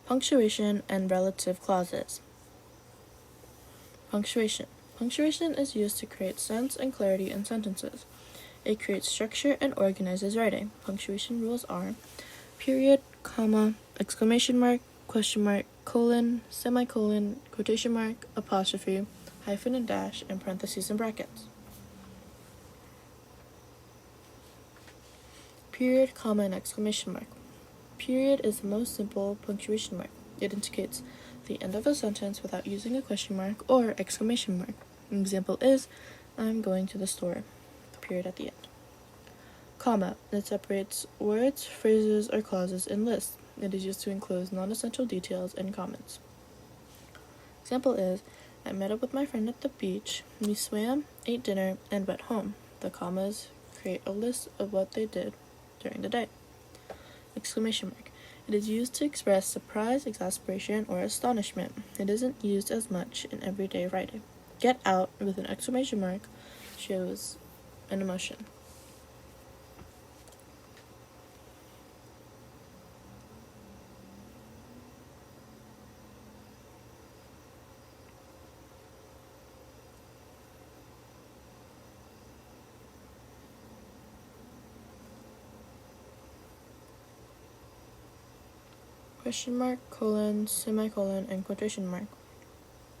Punctuation and relative clauses. Punctuation. Punctuation is used to create sense and clarity in sentences. It creates structure and organizes writing. Punctuation rules are period, comma, exclamation mark, question mark, colon, semicolon, quotation mark, apostrophe, hyphen and dash, and parentheses and brackets. Period, comma, and exclamation mark. Period is the most simple punctuation mark. It indicates the end of a sentence without using a question mark or exclamation mark. An example is, I'm going to the store. The period at the end. Comma. It separates words, phrases, or clauses in lists. It is used to enclose non-essential details and comments. Example is, I met up with my friend at the beach. We swam, ate dinner, and went home. The commas create a list of what they did during the day. Exclamation mark. It is used to express surprise, exasperation, or astonishment. It isn't used as much in everyday writing. Get out with an exclamation mark shows an emotion. Question mark, colon, semicolon, and quotation mark.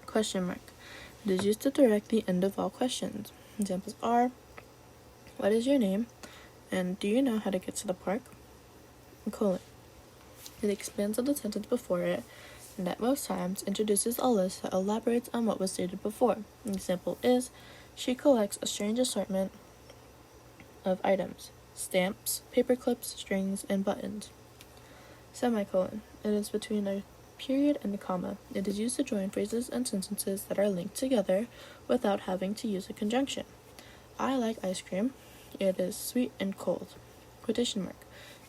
Question mark. It is used to direct the end of all questions. Examples are, what is your name? And do you know how to get to the park? And colon. It expands on the sentence before it, and at most times introduces a list that elaborates on what was stated before. An example is, she collects a strange assortment of items, stamps, paper clips, strings, and buttons. Semicolon. It is between a period and a comma. It is used to join phrases and sentences that are linked together without having to use a conjunction. I like ice cream. It is sweet and cold. Quotation mark.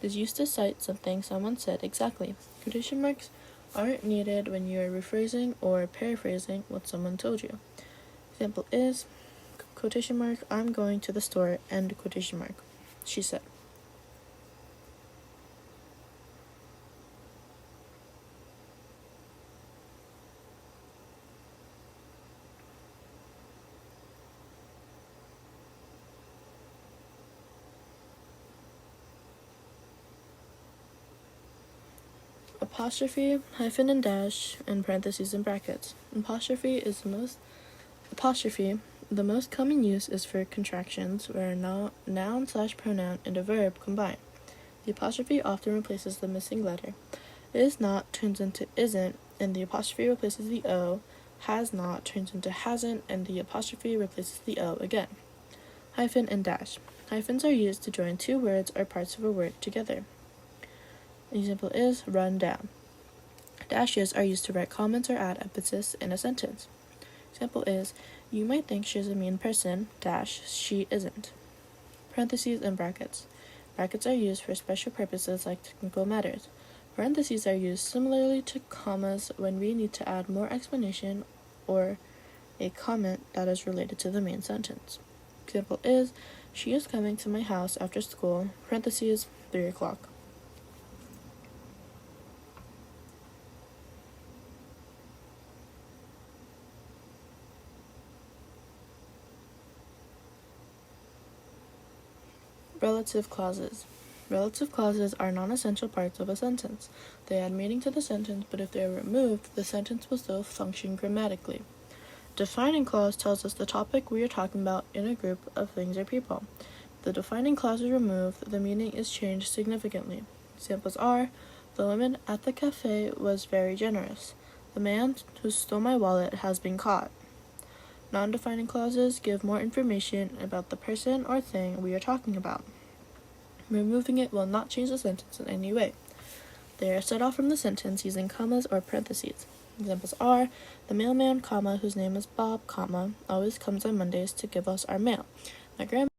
It is used to cite something someone said exactly. Quotation marks aren't needed when you are rephrasing or paraphrasing what someone told you. Example is, quotation mark, I'm going to the store, end quotation mark, she said. Apostrophe, hyphen and dash, and parentheses and brackets. Apostrophe, the most common use is for contractions where a noun/pronoun and a verb combine. The apostrophe often replaces the missing letter. Is not turns into isn't, and the apostrophe replaces the O. Has not turns into hasn't, and the apostrophe replaces the O again. Hyphen and dash. Hyphens are used to join two words or parts of a word together. An example is run down. Dashes are used to write comments or add emphasis in a sentence. Example is, you might think she's a mean person, dash, she isn't. Parentheses and brackets. Brackets are used for special purposes like technical matters. Parentheses are used similarly to commas when we need to add more explanation or a comment that is related to the main sentence. Example is, she is coming to my house after school, parentheses, 3 o'clock. Relative clauses. Relative clauses are non-essential parts of a sentence. They add meaning to the sentence, but if they are removed, the sentence will still function grammatically. Defining clause tells us the topic we are talking about in a group of things or people. If the defining clause is removed, the meaning is changed significantly. Examples are, the woman at the cafe was very generous. The man who stole my wallet has been caught. Non-defining clauses give more information about the person or thing we are talking about. Removing it will not change the sentence in any way. They are set off from the sentence using commas or parentheses. Examples are, the mailman, comma, whose name is Bob, comma, always comes on Mondays to give us our mail. My grandma